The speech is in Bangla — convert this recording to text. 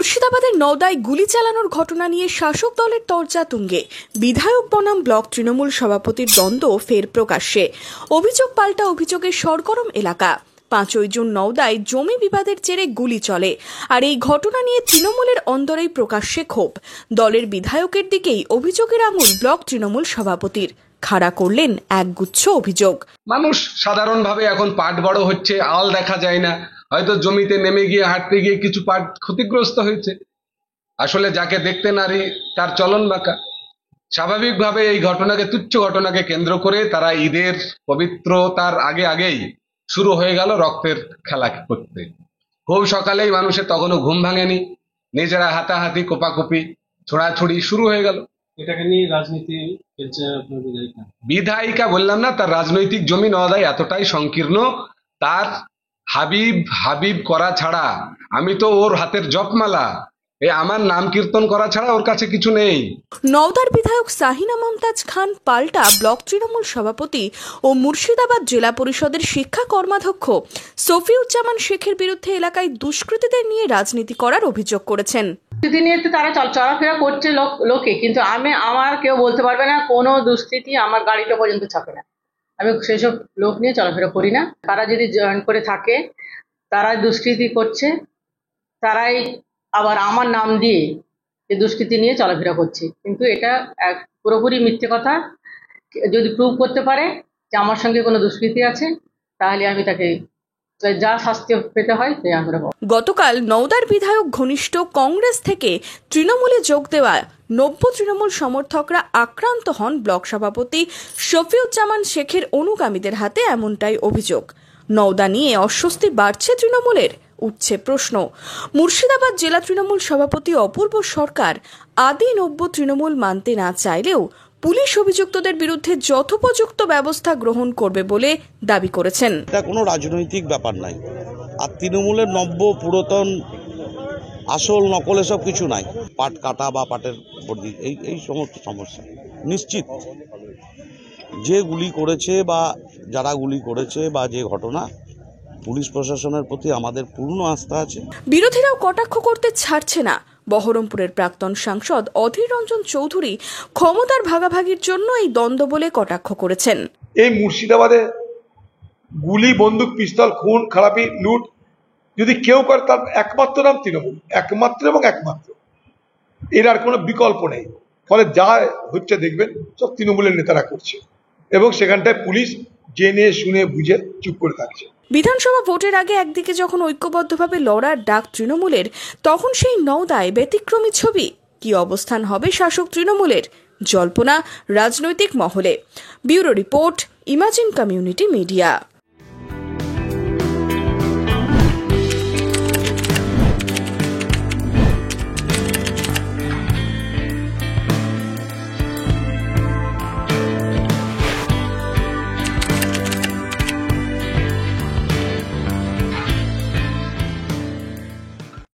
মুর্শিদাবাদের নওদায় গুলি চালানোর ঘটনা নিয়ে শাসক দলের তরজা তুঙ্গে। বিধায়ক বনাম ব্লক তৃণমূল সভাপতির দ্বন্দ্ব ফের প্রকাশ্যে। অভিযোগ পাল্টা অভিযোগের সরগরম এলাকা। 5ই জুন নওদায় জমি বিবাদের জেরে গুলি চলে, আর এই ঘটনা নিয়ে তৃণমূলের অন্দরেই প্রকাশ্যে ক্ষোভ। দলের বিধায়কের দিকেই অভিযোগের আঙুল ব্লক তৃণমূল সভাপতির। খাড়া করলেন একগুচ্ছ অভিযোগ। মানুষ সাধারণভাবে এখন পাট বড় হচ্ছে, আল দেখা যায় না, হয়তো জমিতে নেমে গিয়ে হাঁটতে গিয়ে কিছু পাট ক্ষতিগ্রস্ত হয়েছে। আসলে যাকে দেখতে নারী তার চলন বাঁকা। স্বাভাবিকভাবে এই ঘটনাকে, তুচ্ছ ঘটনাকে কেন্দ্র করে তারা ঈদের পবিত্রতার আগেই শুরু হয়ে গেল রক্তের খেলা করতে। খুব সকালেই মানুষের তখনও ঘুম ভাঙেনি, নিজেরা হাতাহাতি, কোপাকুপি, ছোড়াছুড়ি শুরু হয়ে গেল। এটাকে নিয়ে রাজনীতি খেলছে আপনার বিধায়িকা। বিধায়িকা বললাম না, তার রাজনৈতিক জমি নওদায় এতটাই সংকীর্ণ, তার হাবিব করা ছাড়া, আমি তো ওর হাতের জপমালা, আমার নাম কীর্তন করা ছাড়া ওর কাছে কিছু নেই। নওদার বিধায়ক সাহিনা মমতাজ খান পাল্টা ব্লক তৃণমূল সভাপতি ও মুর্শিদাবাদ জেলা পরিষদের শিক্ষা কর্মাধ্যক্ষ সফিউজ্জামান শেখের বিরুদ্ধে এলাকায় দুষ্কৃতীদের নিয়ে রাজনীতি করার অভিযোগ করেছেন। দুষ্কৃতি নিয়ে তো তারা চলাফেরা করছে লোকে, কিন্তু আমার কেউ বলতে পারবে না কোনো দুষ্কৃতি আমার গাড়িটা পর্যন্ত ছাপে না। আমি সেসব লোক নিয়ে চলাফেরা করি না। তারা যদি জয়েন করে থাকে, তারাই দুষ্কৃতি করছে, তারাই আবার আমার নাম দিয়ে এই দুষ্কৃতি নিয়ে চলাফেরা করছে। কিন্তু এটা পুরোপুরি মিথ্যে কথা। যদি প্রুভ করতে পারে যে আমার সঙ্গে কোনো দুষ্কৃতি আছে, তাহলে আমি তাকে যা শাস্তি পেতে হয় তাই আমরা। গতকাল নওদার বিধায়ক ঘনিষ্ঠ কংগ্রেস থেকে তৃণমূলে যোগ দেওয়া 90 তৃণমূল সমর্থকরা আক্রান্ত হন ব্লক সভাপতি সফিউজ্জামান শেখের অনুগামীদের হাতে, এমনটাই অভিযোগ। নওদা নিয়ে অস্বস্তি বাড়ছে তৃণমূলের, উঠছে প্রশ্ন। মুর্শিদাবাদ জেলা তৃণমূল সভাপতি অপূর্ব সরকার আদি 90 তৃণমূল মানতে না চাইলেও পুলিশ অভিযুক্তদের বিরুদ্ধে যথোপযুক্ত ব্যবস্থা গ্রহণ করবে বলে দাবি করেছেন। এটা কোনো রাজনৈতিক ব্যাপার নাই, আর তৃণমূলের নব্য পুরাতন আসল নকল এসব কিছু নাই। পাট কাটা বা পাটের বর্দি এই সমস্ত সমস্যা নিশ্চিত যে গুলি করেছে বা যারা গুলি করেছে বা যে ঘটনা, পুলিশ প্রশাসনের প্রতি আমাদের পূর্ণ আস্থা আছে। বিরোধীরাও কটাক্ষ করতে ছাড়ছে না। বহরমপুরের প্রাক্তন সাংসদ অধীর রঞ্জন চৌধুরী ক্ষমতার ভাগাভাগির জন্য এই দ্বন্দ্ব বলে কটাক্ষ করেছেন। এই মুর্শিদাবাদে গুলি, বন্দুক, পিস্তল, খুন খারাপি, লুট যদি কেউ করে, তার একমাত্র নাম তৃণমূল, একমাত্র এবং একমাত্র। এর আর কোনো বিকল্প নেই। ফলে যা হচ্ছে দেখবেন সব তৃণমূলের নেতারা করছে, এবং সেখানটায় পুলিশ জেনে শুনে বুঝে চুপ করে থাকছে। বিধানসভা ভোটের আগে একদিকে যখন ঐক্যবদ্ধভাবে লড়ার ডাক তৃণমূলের, তখন সেই নওদায় ব্যতিক্রমী ছবি। কি অবস্থান হবে শাসক তৃণমূলের? জল্পনা রাজনৈতিক মহলে। Bureau report, imagine community media.